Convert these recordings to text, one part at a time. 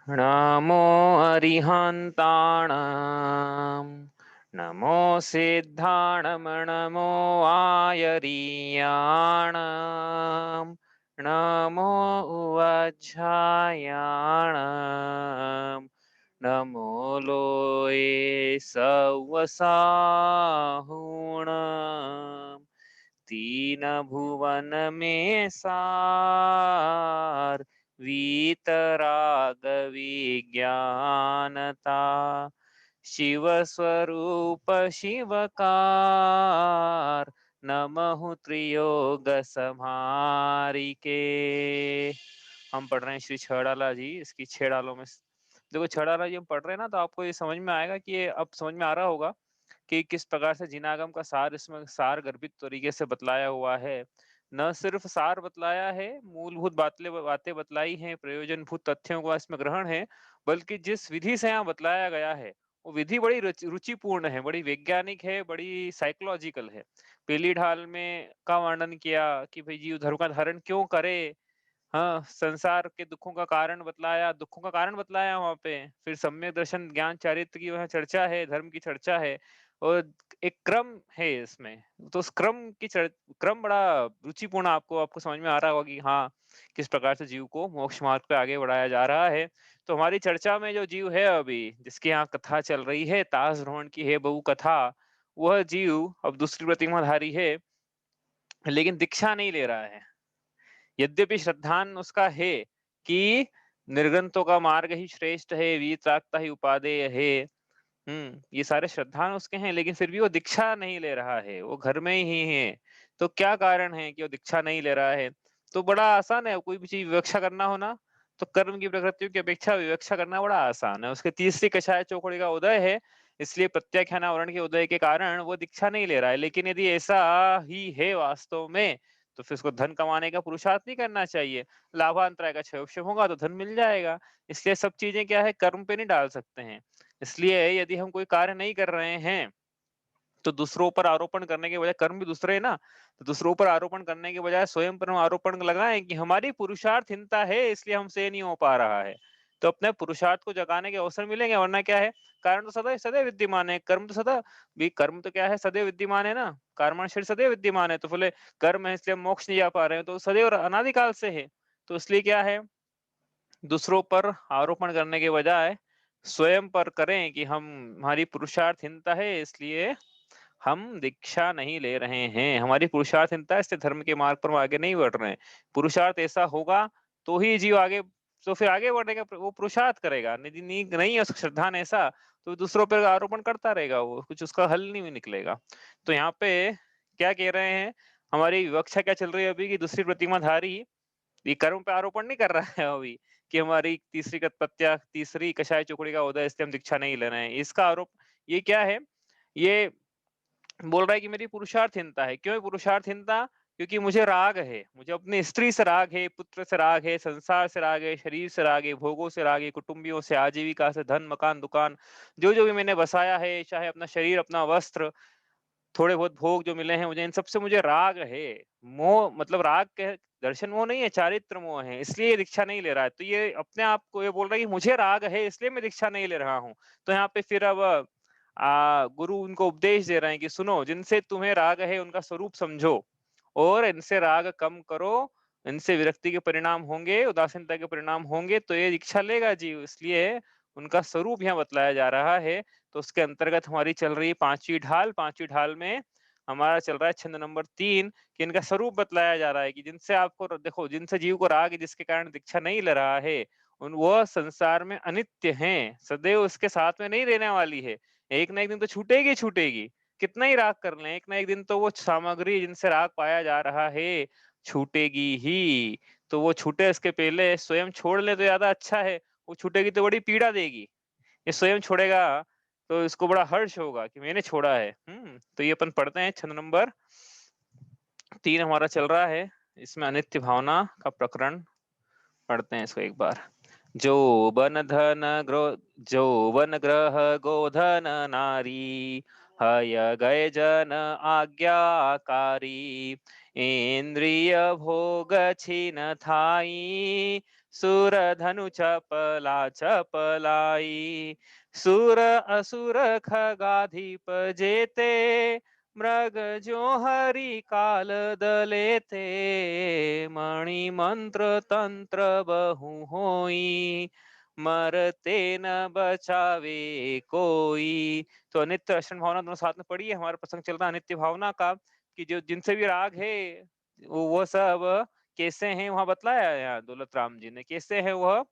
नमो अरिहन्ताणां नमो सिद्धाणं नमो आयरीयाणां नमो उवज्झायाणां नमो लोये सवसाहुणां तीन भुवन में सार वीतराग विज्ञानता शिव स्वरूप शिवकार नमः त्रियोग समारिके। हम पढ़ रहे हैं श्री छेड़ाला जी, इसकी छेड़ालों में देखो छेड़ाला जी हम पढ़ रहे हैं ना, तो आपको ये समझ में आएगा कि ये अब समझ में आ रहा होगा कि किस प्रकार से जिनागम का सार इसमें सार गर्भित तरीके से बतलाया हुआ है। न सिर्फ सार बतलाया है, मूलभूत बातें बतलाई हैं, प्रयोजनभूत तथ्यों का इसमें ग्रहण है, बल्कि जिस विधि से यहाँ बतलाया गया है वो विधि बड़ी रुचिपूर्ण है, बड़ी वैज्ञानिक है, बड़ी साइकोलॉजिकल है। पहली ढाल में का वर्णन किया कि भाई जीव धर्म का धारण क्यों करे, हाँ, संसार के दुखों का कारण बतलाया, दुखों का कारण बतलाया वहां पे। फिर सम्यक दर्शन ज्ञान चारित्र की वहाँ चर्चा है, धर्म की चर्चा है, और एक क्रम है इसमें। तो उस क्रम बड़ा रुचिपूर्ण आपको आपको समझ में आ रहा होगा कि हाँ, किस प्रकार से जीव को मोक्ष मार्ग पे आगे बढ़ाया जा रहा है। तो हमारी चर्चा में जो जीव है अभी, जिसकी यहाँ कथा चल रही है, तास भ्रमण की है बहु कथा, वह जीव अब दूसरी प्रतिमाधारी है, लेकिन दीक्षा नहीं ले रहा है। यद्यपि श्रद्धान उसका है कि निर्गंतों का मार्ग ही श्रेष्ठ है, वीतरागता ही उपादेय है। ये सारे श्रद्धान उसके हैं, लेकिन फिर भी वो दीक्षा नहीं ले रहा है, वो घर में ही है। तो क्या कारण है कि वो दीक्षा नहीं ले रहा है? तो बड़ा आसान है, कोई भी चीज विवक्षा करना हो ना, तो कर्म की प्रकृति की अपेक्षा विवक्षा करना बड़ा आसान है। उसके तीसरी कषाय चौकड़ी का उदय है, इसलिए प्रत्याख्यानावरण के उदय के कारण वो दीक्षा नहीं ले रहा है। लेकिन यदि ऐसा ही है वास्तव में, तो फिर उसको धन कमाने का पुरुषार्थ नहीं करना चाहिए। लाभांतराय का क्षय होगा तो धन मिल जाएगा। इसलिए सब चीजें क्या है, कर्म पे नहीं डाल सकते हैं। इसलिए यदि हम कोई कार्य नहीं कर रहे हैं, तो दूसरों पर आरोपण करने के बजाय, कर्म भी दूसरे है ना, तो दूसरों पर आरोपण करने के बजाय स्वयं पर हम आरोपण लगाएं कि हमारी पुरुषार्थहीनता है इसलिए हमसे नहीं हो पा रहा है। तो अपने पुरुषार्थ को जगाने के अवसर मिलेंगे, वरना क्या है, कारण तो सदैव सदैव विद्यमान है, कर्म तो सदा भी, कर्म तो क्या है, सदैव विद्यमान है ना, कर्मण शरीर सदैव विद्यमान है। तो बोले कर्म है इसलिए हम मोक्ष नहीं जा पा रहे हैं, तो सदैव और अनादिकाल से है। तो इसलिए क्या है, दूसरों पर आरोपण करने के बजाय स्वयं पर करें कि हम, हमारी पुरुषार्थहीनता है इसलिए हम दीक्षा नहीं ले रहे हैं, हमारी पुरुषार्थहीनता है इसलिए धर्म के मार्ग पर हम आगे नहीं बढ़ रहे हैं। पुरुषार्थ ऐसा होगा तो ही जीव आगे, तो फिर आगे बढ़ने का वो पुरुषार्थ करेगा। नहीं नहीं, नहीं है उसका श्रद्धान ऐसा, तो दूसरों पर आरोपण करता रहेगा, वो कुछ उसका हल नहीं निकलेगा। तो यहाँ पे क्या कह रहे हैं, हमारी विवक्षा क्या चल रही है अभी, की दूसरी प्रतिमाधारी ये कर्म पे आरोपण नहीं कर रहा है अभी कि हमारी तीसरी कषाय चौकड़ी का उदय इसलिए हम दीक्षा नहीं ले रहे हैं। इसका आरोप ये क्या है, ये बोल रहा है कि मेरी पुरुषार्थहीनता है। क्यों पुरुषार्थहीनता? क्योंकि मुझे राग है, मुझे अपनी स्त्री से राग है, पुत्र से राग है, संसार से राग है, शरीर से राग है, भोगों से राग है, कुटुंबियों से, आजीविका से, धन मकान दुकान, जो जो भी मैंने बसाया है, चाहे अपना शरीर, अपना वस्त्र, थोड़े बहुत भोग जो मिले हैं मुझे, इन सबसे मुझे राग है। मोह मतलब राग के दर्शन मोह नहीं है, चारित्र मोह है, इसलिए ये दीक्षा नहीं ले रहा है। तो ये अपने आप को ये बोल रहा है कि मुझे राग है इसलिए मैं दीक्षा नहीं ले रहा हूँ। तो यहाँ पे फिर अब गुरु उनको उपदेश दे रहे हैं कि सुनो, जिनसे तुम्हें राग है उनका स्वरूप समझो और इनसे राग कम करो, इनसे विरक्ति के परिणाम होंगे, उदासीनता के परिणाम होंगे, तो ये दीक्षा लेगा जीव। इसलिए उनका स्वरूप यहाँ बतलाया जा रहा है। तो उसके अंतर्गत हमारी चल रही पांचवी ढाल, पांचवी ढाल में हमारा चल रहा है छंद नंबर 3, कि इनका स्वरूप बतलाया जा रहा है कि जिनसे आपको देखो, जिनसे जीव को राग है, जिसके कारण दीक्षा नहीं ले रहा है, उन वो संसार में अनित्य हैं, सदैव उसके साथ में नहीं रहने वाली है। एक ना एक दिन तो छूटेगी छूटेगी, कितना ही राग कर लें, एक ना एक दिन तो वो सामग्री जिनसे राग पाया जा रहा है छूटेगी ही। तो वो छूटे इसके पहले स्वयं छोड़ ले तो ज्यादा अच्छा है, वो छूटेगी तो बड़ी पीड़ा देगी। ये स्वयं छोड़ेगा तो इसको बड़ा हर्ष होगा कि मैंने छोड़ा है। तो ये अपन पढ़ते हैं, छंद नंबर 3 हमारा चल रहा है, इसमें अनित्य भावना का प्रकरण पढ़ते हैं इसको एक बार। जो बन धन ग्रो जो वन ग्रह गोधन नारी, हय गय जन आज्ञाकारी, इंद्रिय भोग छिन थाई, सुर धनु चपला चपलाई, सुर असुर खगाधिप जेते, मृग जो हरि काल दलेते, मणि मंत्र तंत्र बहु होई, मरते न बचावे कोई। तो अनित्य अष्टन भावना दोनों साथ में पड़ी है। हमारा प्रसंग चल रहा है अनित्य भावना का, कि जो जिनसे भी राग है वो सब कैसे हैं, वहां बतलाया है यहाँ दौलत राम जी ने, कैसे है वह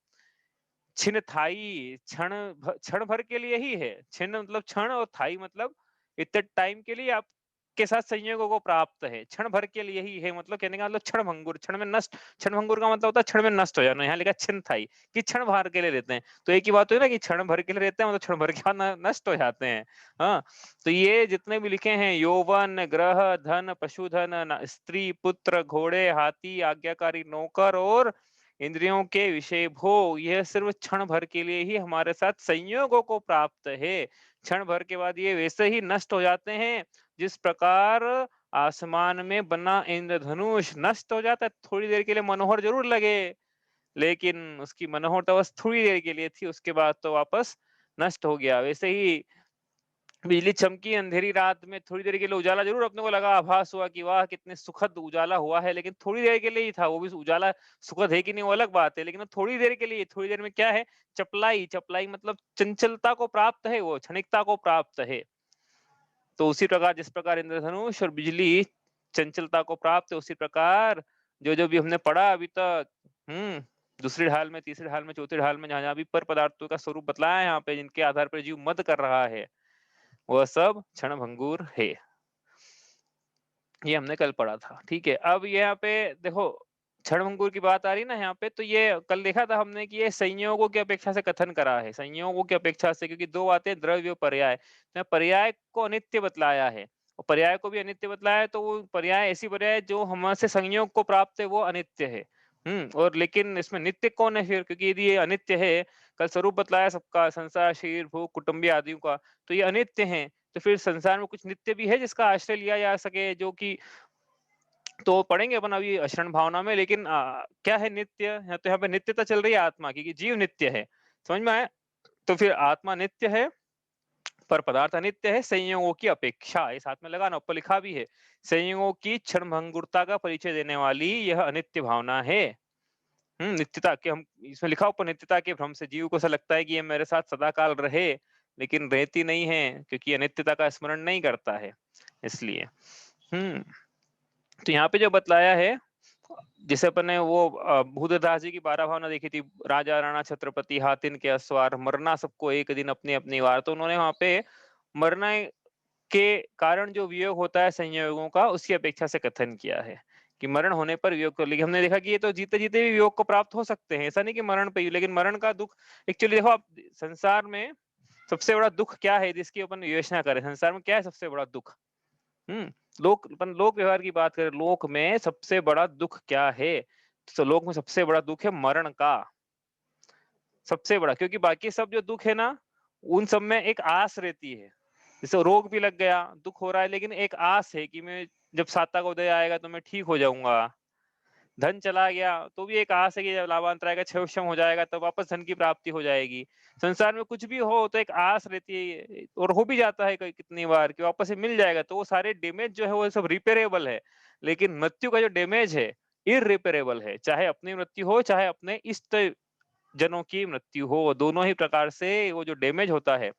छिन थाई, क्षण भर के लिए ही है। छिन मतलब क्षण और थाई मतलब इतने टाइम के लिए आपके साथ संयोगों को प्राप्त है, क्षण भर के लिए ही है, मतलब कहने का मतलब क्षण भंगुर, क्षण में नष्ट, क्षण भंगुर का मतलब होता है क्षण में नष्ट हो जाना। यहाँ लिखा छिन थाई कि क्षण भर के लिए रहते हैं, तो एक ही बात हुई ना कि क्षण भर के लिए रहते हैं मतलब क्षण भर के बाद नष्ट हो जाते हैं। हाँ, तो ये जितने भी लिखे हैं, यौवन, ग्रह, धन, पशुधन, स्त्री, पुत्र, घोड़े, हाथी, आज्ञाकारी नौकर और इंद्रियों के विषय भोग, यह सिर्फ क्षण भर के लिए ही हमारे साथ संयोगों को प्राप्त है। क्षण भर के बाद ये वैसे ही नष्ट हो जाते हैं, जिस प्रकार आसमान में बना इंद्रधनुष नष्ट हो जाता है। थोड़ी देर के लिए मनोहर जरूर लगे, लेकिन उसकी मनोहरता बस थोड़ी देर के लिए थी, उसके बाद तो वापस नष्ट हो गया। वैसे ही बिजली चमकी अंधेरी रात में, थोड़ी देर के लिए उजाला जरूर अपने को लगा, आभास हुआ कि वाह कितने सुखद उजाला हुआ है, लेकिन थोड़ी देर के लिए ही था। वो भी उजाला सुखद है कि नहीं वो अलग बात है, लेकिन थोड़ी देर के लिए, थोड़ी देर में क्या है, चपलाई, चपलाई मतलब चंचलता को प्राप्त है, वो क्षणिकता को प्राप्त है। तो उसी प्रकार जिस प्रकार इंद्रधनुष और बिजली चंचलता को प्राप्त है, उसी प्रकार जो जो भी हमने पढ़ा अभी तक, दूसरी ढाल में, तीसरी ढाल में, चौथी ढाल में, जहां जहां भी पर पदार्थों का स्वरूप बतलाया है यहाँ पे, जिनके आधार पर जीव मद कर रहा है, वह सब क्षण भंगुर है। ये हमने कल पढ़ा था। ठीक है, अब यहाँ पे देखो क्षण भंगुर की बात आ रही ना यहाँ पे, तो ये कल देखा था हमने कि ये संयोगों की अपेक्षा से कथन करा है, संयोगों की अपेक्षा से, क्योंकि दो बातें द्रव्य और पर्याय, तो पर्याय को अनित्य बतलाया है और पर्याय को भी अनित्य बतलाया है। तो वो पर्याय, ऐसी पर्याय जो हमसे संयोग को प्राप्त है, वो अनित्य है। और लेकिन इसमें नित्य कौन है फिर, क्योंकि यदि ये अनित्य है, कल स्वरूप बतलाया सबका, संसार, शरीर, भूख, कुटुंबी आदि का, तो ये अनित्य है। तो फिर संसार में कुछ नित्य भी है जिसका आश्रय लिया जा सके, जो कि तो पढ़ेंगे अपन अभी अशरण भावना में। लेकिन क्या है नित्य, तो यहाँ पे नित्यता चल रही है आत्मा की, कि जीव नित्य है, समझ में आया। तो फिर आत्मा नित्य है पर पदार्थ अनित्य है संयोगों की अपेक्षा, ये साथ में लगाना, ऊपर लिखा भी है, संयोगों की क्षण भंगुरता का परिचय देने वाली यह अनित्य भावना है। नित्यता के, हम इसमें लिखा ऊपर, नित्यता के भ्रम से जीव को ऐसा लगता है कि ये मेरे साथ सदा काल रहे, लेकिन रहती नहीं है, क्योंकि अनित्यता का स्मरण नहीं करता है, इसलिए। तो यहाँ पे जो बतलाया है, जैसे अपन ने वो भूतदास जी की 12 भावना देखी थी, राजा राणा छत्रपति हाथिन के अस्वार, मरना सबको एक दिन अपनी अपनी वार, तो उन्होंने वहां पे मरना के कारण जो वियोग होता है संयोगों का, उसकी अपेक्षा से कथन किया है कि मरण होने पर वियोग को, लेकिन हमने देखा कि ये तो जीते जीते भी वियोग को प्राप्त हो सकते हैं, ऐसा नहीं कि मरण पे ही, लेकिन मरण का दुख एक्चुअली देखो आप, संसार में सबसे बड़ा दुख क्या है जिसकी अपन विवेचना करें, संसार में क्या है सबसे बड़ा दुख? लोक व्यवहार की बात करें, लोक में सबसे बड़ा दुख क्या है, तो लोक में सबसे बड़ा दुख है मरण का, सबसे बड़ा। क्योंकि बाकी सब जो दुख है ना, उन सब में एक आस रहती है। जैसे रोग भी लग गया, दुख हो रहा है, लेकिन एक आस है कि मैं जब साता का उदय आएगा तो मैं ठीक हो जाऊंगा। धन चला गया तो भी एक आस है कि जब लाभांतर आएगा, क्षयक्षम हो जाएगा, तो वापस धन की प्राप्ति हो जाएगी। संसार में कुछ भी हो तो एक आस रहती है, और हो भी जाता है कितनी बार कि वापस से मिल जाएगा। तो वो सारे डैमेज जो है वो सब रिपेयरेबल है, लेकिन मृत्यु का जो डैमेज है इरिपेयरेबल है, चाहे अपनी मृत्यु हो चाहे अपने इष्ट जनों की मृत्यु हो, दोनों ही प्रकार से वो जो डैमेज होता है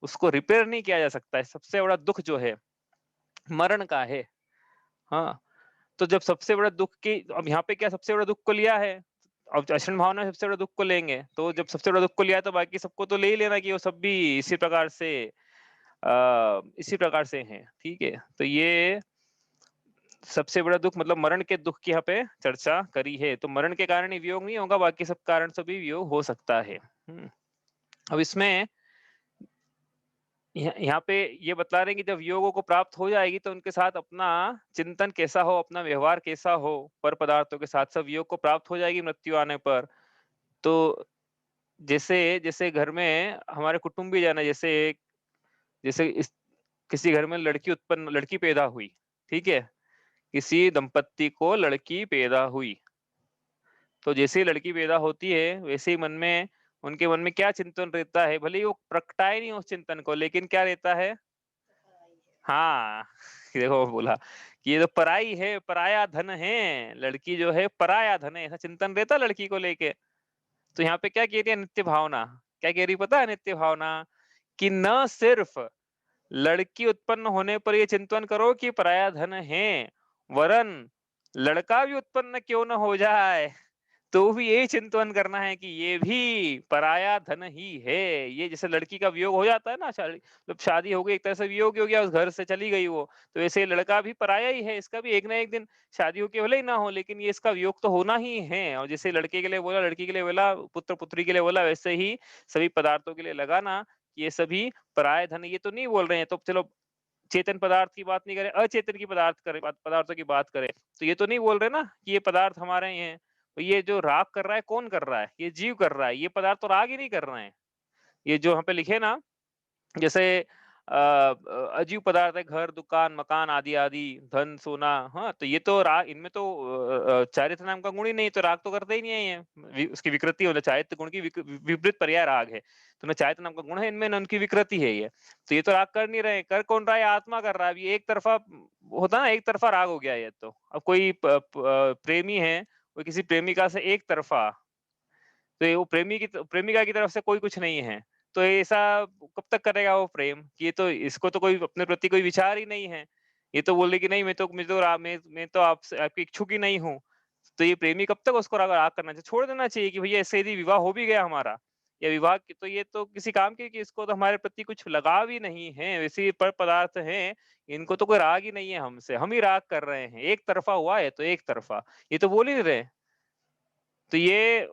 उसको रिपेयर नहीं किया जा सकता है। सबसे बड़ा दुख जो है मरण का है। हाँ, तो जब सबसे बड़ा दुख की, अब यहाँ पे क्या सबसे बड़ा दुख को लिया है, अब अक्षण भावना में सबसे बड़ा दुख को लेंगे, तो जब सबसे बड़ा दुख को लिया तो बाकी सबको तो ले ही लेना कि वो सब भी इसी प्रकार से हैं। ठीक है, तो ये सबसे बड़ा दुख मतलब मरण के दुख की यहाँ पे चर्चा करी है। तो मरण के कारण ही वियोग नहीं होगा, बाकी सब कारण से भी वियोग हो सकता है। अब इसमें यहाँ पे ये बता रहे हैं कि जब योगों को प्राप्त हो जाएगी तो उनके साथ अपना चिंतन कैसा हो, अपना व्यवहार कैसा हो, पर पदार्थों के साथ सब योग को प्राप्त हो जाएगी मृत्यु आने पर। तो जैसे जैसे घर में हमारे कुटुंबीजन है, जैसे जैसे किसी घर में लड़की पैदा हुई, ठीक है, किसी दंपत्ति को लड़की पैदा हुई, तो जैसे ही लड़की पैदा होती है, वैसे ही उनके मन में क्या चिंतन रहता है, भले ही वो प्रगटाए नहीं उस चिंतन को, लेकिन क्या रहता है? हाँ, देखो वो बोला कि ये तो पराई है, पराया धन है, लड़की जो है पराया धन है, ऐसा चिंतन रहता है लड़की को लेके। तो यहाँ पे क्या कह रही है नित्य भावना? क्या कह रही पता है नित्य भावना? कि न सिर्फ लड़की उत्पन्न होने पर ये चिंतन करो कि पराया धन है, वरन लड़का भी उत्पन्न क्यों न हो जाए, तो भी यही चिंतन करना है कि ये भी पराया धन ही है। ये जैसे लड़की का वियोग हो जाता है ना, जब शादी हो गई एक तरह से वियोग ही हो गया, उस घर से चली गई वो, तो वैसे ही लड़का भी पराया ही है, इसका भी एक ना एक दिन शादी हो के भले ही ना हो, लेकिन ये इसका वियोग तो होना ही है। और जैसे लड़के के लिए बोला, लड़की के लिए बोला, पुत्र पुत्री के लिए बोला, वैसे ही सभी पदार्थों के लिए लगाना, ये सभी पराये धन। ये तो नहीं बोल रहे हैं, तो चलो चेतन पदार्थ की बात नहीं करें, अचेतन की पदार्थों की बात करें, तो ये तो नहीं बोल रहे ना कि ये पदार्थ हमारे ही हैं। तो ये जो राग कर रहा है, कौन कर रहा है? ये जीव कर रहा है, ये पदार्थ तो राग ही नहीं कर रहे हैं। ये जो यहाँ पे लिखे ना, जैसे अजीव पदार्थ है, घर, दुकान, मकान आदि आदि, धन, सोना, हाँ, तो ये तो राग, इनमें तो चारित्र नाम का गुण ही नहीं, तो राग तो करते ही नहीं है ये। उसकी विकृति होना, चारित्र गुण की विपरीत पर्याय राग है, तो न चारित्र नाम का गुण है इनमें, न उनकी विकृति है ये। तो ये तो राग कर नहीं रहे, कर कौन रहा है? आत्मा कर रहा है। अब ये एक तरफा होता ना, एक तरफा राग हो गया ये तो। अब कोई प्रेमी है, कोई किसी प्रेमिका से एक तरफा, तो ये वो प्रेमिका की तरफ से कोई कुछ नहीं है, तो ऐसा कब तक करेगा वो प्रेम? कि ये तो, इसको तो कोई अपने प्रति कोई विचार ही नहीं है। ये तो बोल रही कि नहीं, मैं तो आपसे आपकी इच्छुक ही नहीं हूँ। तो ये प्रेमी कब तक उसको राग करना चाहिए? छोड़ देना चाहिए कि भैया इससे यदि विवाह हो भी गया हमारा, या विवाह की, तो ये तो किसी काम की, कि इसको तो हमारे प्रति कुछ लगाव ही नहीं है, वैसे ही पर पदार्थ हैं, इनको तो कोई राग ही नहीं है हमसे, हम ही राग कर रहे हैं। एक तरफा हुआ है तो एक तरफा, ये तो बोल ही नहीं रहे। तो ये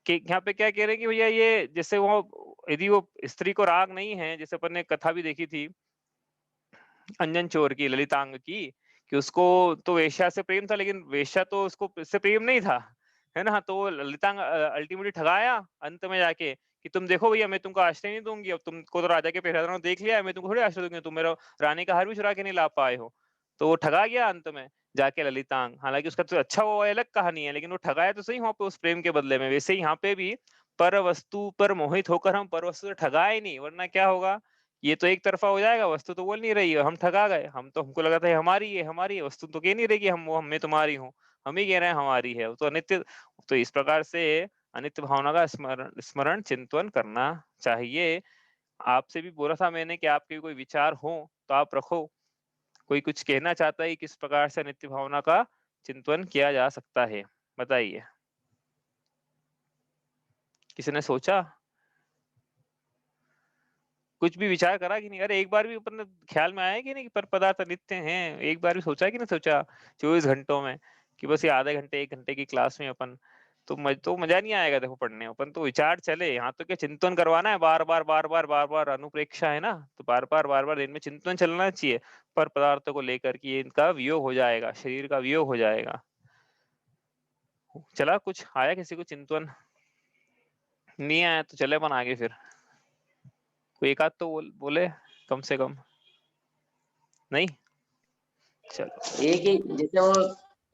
कि यहाँ पे क्या कह रहे हैं कि भैया ये जैसे वो, यदि वो स्त्री को राग नहीं है, जैसे अपन ने कथा भी देखी थी अंजन चोर की, ललितांग की, कि उसको तो वेश्या से प्रेम था, लेकिन वेश्या तो उसको इससे प्रेम नहीं था, है ना? तो वो ललितांग अल्टीमेटली ठगाया अंत में जाके, कि तुम देखो भैया, मैं तुमको आश्रय नहीं दूंगी, अब तुमको तो राजा के पहरेदारों ने देख लिया है, मैं तुमको थोड़ी आश्रय दूंगी, तुम मेरा रानी का हार भी चुरा के नहीं ला पाए हो। तो वो ठगा गया अंत में जाके ललितांग। हालांकि उसका तो अच्छा, वो अलग कहानी है, लेकिन वो ठगाया तो सही वहां पे उस प्रेम के बदले में। वैसे ही यहाँ पे भी पर वस्तु पर मोहित होकर हम पर वस्तु से ठगाए नहीं, वरना क्या होगा? ये तो एक तरफा हो जाएगा, वस्तु तो बोल नहीं रही है, हम ठगा गए। हम तो, हमको लगा था हमारी है, हमारी है, वस्तु तो कह नहीं रही कि मैं तुम्हारी हूँ, हम ही कह रहे हैं हमारी है, वो तो अनित्य। तो इस प्रकार से अनित्य भावना का स्मरण स्मरण चिंतन करना चाहिए। आपसे भी बोला था मैंने कि आपके भी कोई विचार हो तो आप रखो। कोई कुछ कहना चाहता है, किस प्रकार से अनित्य भावना का चिंतन किया जा सकता है, बताइए। किसी ने सोचा, कुछ भी विचार करा कि नहीं? अरे एक बार भी अपन ख्याल में आया कि नहीं कि पर पदार्थ अनित्य हैं? एक बार भी सोचा कि नहीं सोचा 24 घंटों में, कि बस ये आधे घंटे 1 घंटे की क्लास में अपन, तो मजा नहीं आएगा देखो पढ़ने में। अपन तो विचार चले, यहाँ तो क्या चिंतन करवाना है, बार बार अनुप्रेक्षा है ना, तो बार बार दिन में चिंतन चलना चाहिए पर पदार्थों को लेकर, कि इनका वियोग हो जाएगा, शरीर का वियोग हो जाएगा। चला, कुछ आया किसी को चिंतन? नहीं आया तो चले अपन आगे फिर। कोई एक आध तो बोले कम से कम। नहीं, चलो। एक ही, जैसे वो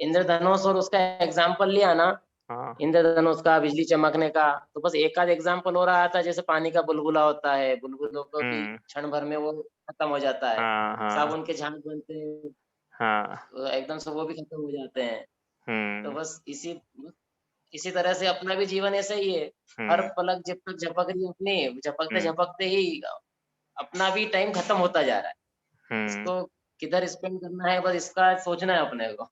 इंद्रधनुष और उसका एग्जाम्पल लिया ना, हाँ। इंद्रधनुष का, बिजली चमकने का, तो बस एक आध एग्जाम्पल हो रहा था, जैसे पानी का बुलबुला होता है, बुलबुलों को भी क्षण भर में वो खत्म हो जाता है। हाँ हाँ साबुन के झाग बनते हैं, हाँ। तो एकदम से वो भी खत्म हो जाते हैं। तो हम्म बस इसी तरह से अपना भी जीवन ऐसा ही है। हर हम्म पलक जब तक झपक रही है अपनी, झपकते हम्म झपकते ही अपना भी टाइम खत्म होता जा रहा है। हम्म इसको किधर स्पेंड करना है, बस इसका सोचना है अपने को।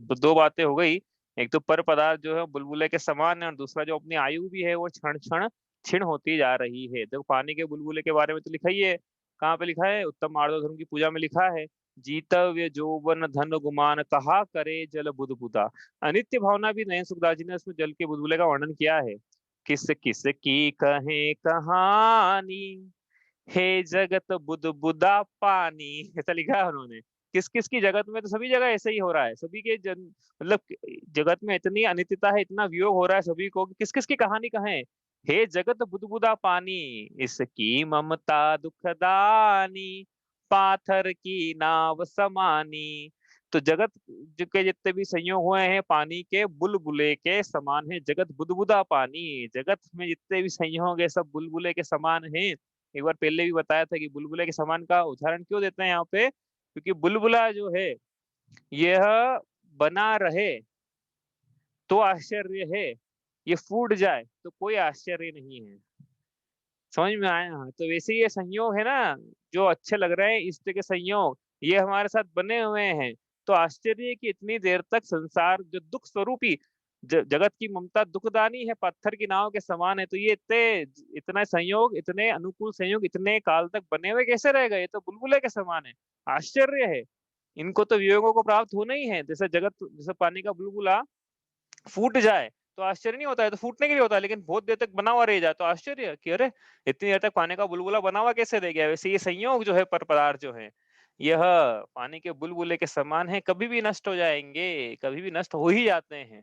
तो दो बातें हो गई। एक तो पर पदार्थ जो है बुलबुले के समान है, और दूसरा जो अपनी आयु भी है वो क्षण क्षण क्षीण होती जा रही है। देखो पानी के बुलबुले के बारे में तो लिखा ही है, कहाँ पे लिखा है? उत्तम आर्द्र धर्म की पूजा में लिखा है, जीतव्य जोवन धन गुमान कहा करे जल बुदबुदा। अनित्य भावना भी नयन सुखदास जी ने उसमें जल के बुलबुले का वर्णन किया है। किस किस की कहे कहानी, हे जगत बुदबुदा पानी, ऐसा लिखा है उन्होंने। किस किस की जगत में, तो सभी जगह ऐसे ही हो रहा है, सभी के मतलब जगत में इतनी अनित्यता है, इतना वियोग हो रहा है सभी को, किस किस की कहानी कहें। हे जगत बुदबुदा पानी, इसकी ममता दुखदानी, पाथर की नाव समानी, तो जगत के जितने भी संयोग हुए हैं पानी के बुलबुले के समान है। जगत बुदबुदा पानी, जगत में जितने भी संयोग है सब बुलबुले के समान हैं। एक बार पहले भी बताया था कि बुलबुले के समान का उदाहरण क्यों देते हैं यहाँ पे, क्योंकि बुलबुला जो है यह बना रहे तो आश्चर्य है, ये फूट जाए तो कोई आश्चर्य नहीं है। समझ में आया? हाँ, तो वैसे ये संयोग है ना, जो अच्छे लग रहे हैं इष्ट के संयोग, ये हमारे साथ बने हुए हैं। तो आश्चर्य है कि इतनी देर तक संसार जो दुख स्वरूपी जगत की ममता दुखदानी है, पत्थर की नाव के समान है, तो ये इतना संयोग, इतने अनुकूल संयोग इतने काल तक बने हुए कैसे रह गए? ये तो बुलबुले के समान है, आश्चर्य है। इनको तो वियोगों को प्राप्त होना ही है। जैसे जगत, जैसे पानी का बुलबुला फूट जाए तो आश्चर्य नहीं होता है, तो फूटने के लिए होता है, लेकिन बहुत देर तक बना हुआ रह जाए तो आश्चर्य कि अरे इतनी देर तक पानी का बुलबुला बना हुआ कैसे रह गया। वैसे ये संयोग जो है पर पदार्थ जो है यह पानी के बुलबुले के समान है, कभी भी नष्ट हो जाएंगे, कभी भी नष्ट हो ही जाते हैं,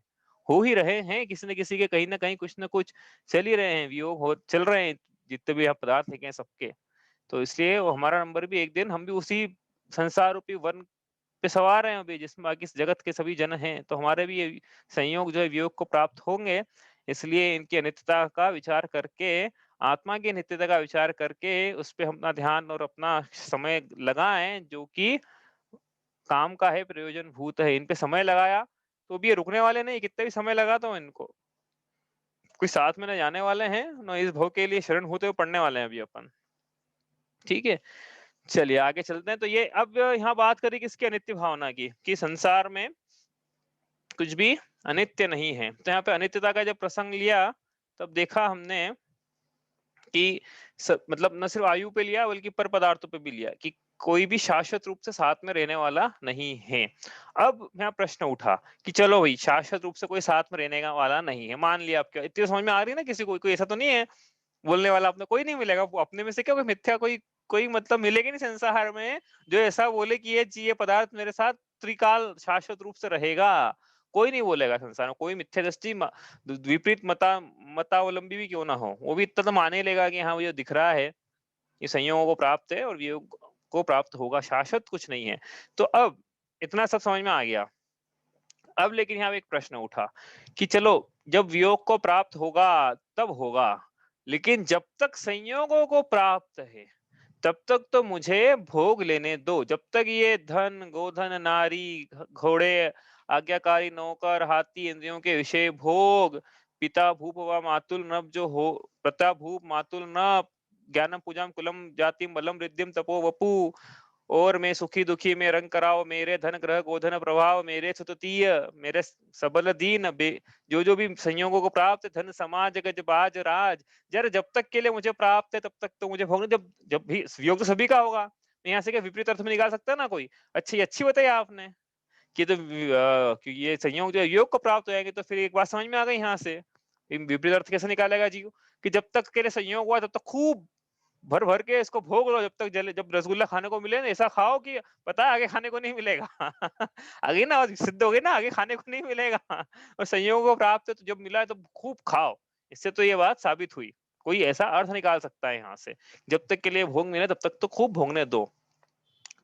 हो ही रहे हैं, किसी न किसी के कहीं ना कहीं कुछ न कुछ चल ही रहे हैं, वियोग हो चल रहे हैं जितने भी पदार्थ है सबके। तो इसलिए वो हमारा नंबर भी एक दिन हम भी उसी संसार रूपी वन पे सवार हैं अभी, जिसमें बाकी इस जगत के सभी जन हैं, तो हमारे भी ये संयोग जो है वियोग को प्राप्त होंगे। इसलिए इनकी अनित्यता का विचार करके, आत्मा की नित्यता का विचार करके उस पे हम अपना ध्यान और अपना समय लगाएं, जो कि काम का है, प्रयोजन भूत है। इन पे समय लगाया तो भी ये रुकने वाले नहीं, कितने भी समय लगाता हूँ इनको, कोई साथ में न जाने वाले हैं, न इस भोग के लिए शरण होते हुए पढ़ने वाले हैं अभी अपन। ठीक है, चलिए आगे चलते हैं। तो ये अब यहाँ बात करें किसकी, अनित्य भावना की, कि संसार में कुछ भी अनित्य नहीं है। तो यहाँ पे अनित्यता का जब प्रसंग लिया तब देखा हमने कि मतलब न सिर्फ आयु पे लिया बल्कि पर पदार्थों पे भी लिया, कि कोई भी शाश्वत रूप से साथ में रहने वाला नहीं है। अब यहाँ प्रश्न उठा कि चलो भाई शाश्वत रूप से कोई साथ में रहने का वाला नहीं है, मान लिया। आपके इतनी समझ में आ रही है ना? किसी कोई ऐसा तो नहीं है बोलने वाला अपने कोई नहीं मिलेगा, वो अपने में से क्या कोई मिथ्या कोई कोई मतलब मिलेगी नहीं संसार में जो ऐसा बोले कि ये पदार्थ मेरे साथ त्रिकाल शाश्वत रूप से रहेगा। कोई नहीं बोलेगा संसार में, कोई मिथ्या दृष्टि विपरीत मतावलंबी भी क्यों ना हो, वो भी इतना तो माने ही लेगा कि हाँ वो जो दिख रहा है ये संयोगों को प्राप्त है और वियोग को प्राप्त होगा, शाश्वत कुछ नहीं है। तो अब इतना सब समझ में आ गया। अब लेकिन यहाँ एक प्रश्न उठा कि चलो जब वियोग को प्राप्त होगा तब होगा, लेकिन जब तक संयोगों को प्राप्त है तब तक तो मुझे भोग लेने दो। जब तक ये धन गोधन नारी घोड़े आज्ञाकारी नौकर हाथी इंद्रियों के विषय भोग पिता भूप व मातुल नभ जो हो प्रता भूप मातुल नभ ज्ञानम पूजाम कुलम जातिम बलम रिद्धिम तपो वपु, और मैं सुखी दुखी में रंग कराओ मेरे धन ग्रह गोधन प्रभाव मेरे सुततीय मेरे सबल दीन जो जो भी संयोगों को प्राप्त है, धन समाज गज बाज राज, जर जब तक के लिए मुझे प्राप्त है तब तक तो मुझे भोगना। जब जब भी योग तो सभी का होगा, यहाँ से क्या विपरीत अर्थ में निकाल सकता है ना कोई? अच्छी अच्छी बताई आपने कि तो कि ये संयोग जो है योग को प्राप्त हो जाएंगे, तो फिर एक बात समझ में आ गई यहाँ से, विपरीत अर्थ कैसे निकालेगा जीव, कि जब तक के लिए संयोग हुआ तब तक खूब भर भर के इसको भोग लो, जब तक जले, जब रसगुल्ला खाने को मिले ना ऐसा खाओ कि पता है आगे खाने को नहीं मिलेगा। आगे ना सिद्ध हो गई ना, आगे खाने को नहीं मिलेगा। और संयोग को प्राप्त है तो जब मिला है तो खूब खाओ। इससे तो ये बात साबित हुई, कोई ऐसा अर्थ निकाल सकता है यहाँ से, जब तक के लिए भोग मिले तब तक तो खूब भोगने दो।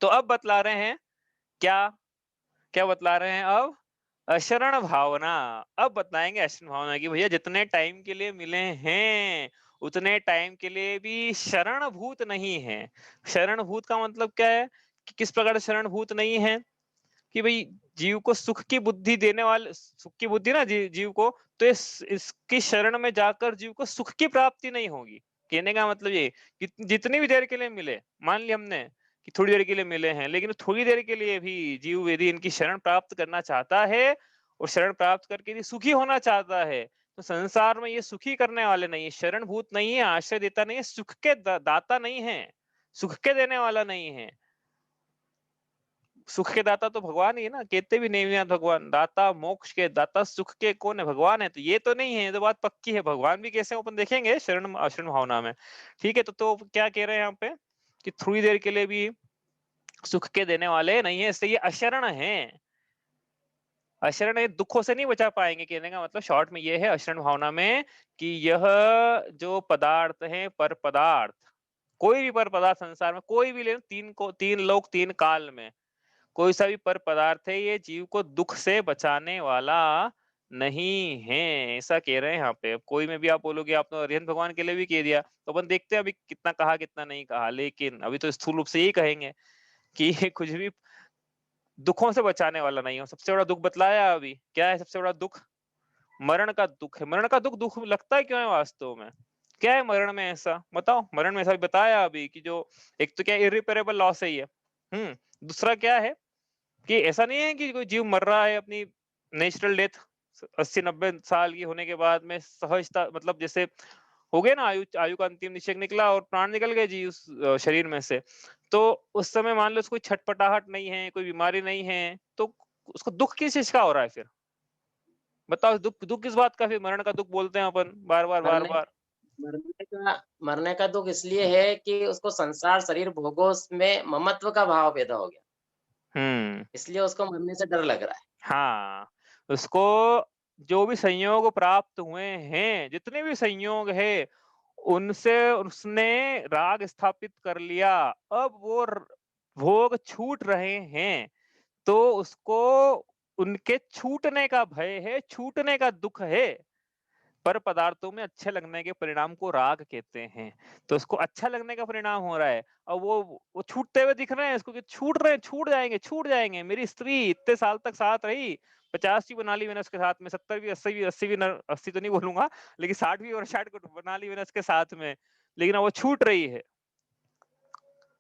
तो अब बतला रहे हैं क्या, क्या बतला रहे हैं अब? अशरण भावना। अब बताएंगे अशरण भावना की भैया जितने टाइम के लिए मिले हैं उतने टाइम के लिए भी शरणभूत नहीं है। शरणभूत का मतलब क्या है, कि किस प्रकार से शरणभूत नहीं है, कि भाई जीव को सुख की बुद्धि देने वाले, सुख की बुद्धि ना जीव को, तो इसकी शरण में जाकर जीव को सुख की प्राप्ति नहीं होगी। कहने का मतलब ये कि जितनी भी देर के लिए मिले, मान लिया हमने कि थोड़ी देर के लिए मिले हैं, लेकिन थोड़ी देर के लिए भी जीव यदि इनकी शरण प्राप्त करना चाहता है और शरण प्राप्त करके यदि सुखी होना चाहता है, तो संसार में ये सुखी करने वाले नहीं है, शरणभूत नहीं है, आश्रय देता नहीं है, सुख के दाता नहीं है, सुख के देने वाला नहीं है। सुख के दाता तो भगवान ही है ना, कहते भी नहीं भगवान दाता मोक्ष के दाता सुख के कौन है, भगवान है। तो ये तो नहीं है, तो बात पक्की है, भगवान भी कैसे अपन देखेंगे शरण अशरण भावना में। ठीक है, तो क्या कह रहे हैं यहाँ पे कि थोड़ी देर के लिए भी सुख के देने वाले नहीं है, इसलिए ये अशरण है। अशरण है, दुखों से नहीं बचा पाएंगे, कहने का मतलब शॉर्ट में ये है अशरण भावना में, कि यह जो पदार्थ है पर पदार्थ, कोई भी पर पदार्थ संसार में कोई भी ले, तीन लोक तीन काल में कोई सा भी पर पदार्थ है ये जीव को दुख से बचाने वाला नहीं है, ऐसा कह रहे हैं यहाँ पे। कोई में भी आप बोलोगे, आपने अरिहंत भगवान के लिए भी कह दिया, तो अपन देखते हैं अभी कितना कहा कितना नहीं कहा, लेकिन अभी तो स्थूल रूप से यही कहेंगे कि ये कुछ भी दुखों से बचाने वाला नहीं है। सबसे बड़ा दुख बतलाया अभी, क्या है सबसे बड़ा दुख? मरण का दुख है। मरण का दुख लगता है क्यों है वास्तव में? क्या है मरण में ऐसा? बताओ। मरण में ऐसा बताया अभी कि जो एक तो क्या इर्रिपेरेबल लॉस है ये। दूसरा क्या है कि ऐसा नहीं है कि कोई जीव मर रहा है अपनी नेचुरल डेथ 80-90 साल की होने के बाद में सहजता, मतलब जैसे हो गया ना, आयु का अंतिम निश्चय निकला और प्राण निकल गए जी उस शरीर में से, तो उस समय मान लो कोई छटपटाहट नहीं है, कोई बीमारी नहीं है, तो उसको दुख किस चीज का हो रहा है फिर? बताओ, दुख दुख किस बात का? फिर मरण का दुख बोलते हैं अपन बार बार बार मरने बार। मरने का दुःख इसलिए है कि उसको संसार शरीर भोगों में ममत्व का भाव पैदा हो गया। हम्म। इसलिए उसको मरने से डर लग रहा है। हाँ, उसको जो भी संयोग प्राप्त हुए हैं, जितने भी संयोग है, उनसे उसने राग स्थापित कर लिया। अब वो भोग छूट रहे हैं, तो उसको उनके छूटने का भय है, छूटने का दुख है। पर पदार्थों में अच्छे लगने के परिणाम को राग कहते हैं। तो उसको अच्छा लगने का परिणाम हो रहा है, और वो छूटते हुए दिख रहे हैं इसको कि छूट रहे हैं, छूट जाएंगे, छूट जाएंगे। मेरी स्त्री इतने साल तक साथ रही, 50 भी बना ली मैंने उसके साथ में, 70 भी, 80 भी 80 तो नहीं बोलूंगा, लेकिन 60 भी और 60 को बना ली मैंने उसके साथ में, लेकिन अब वो छूट रही है।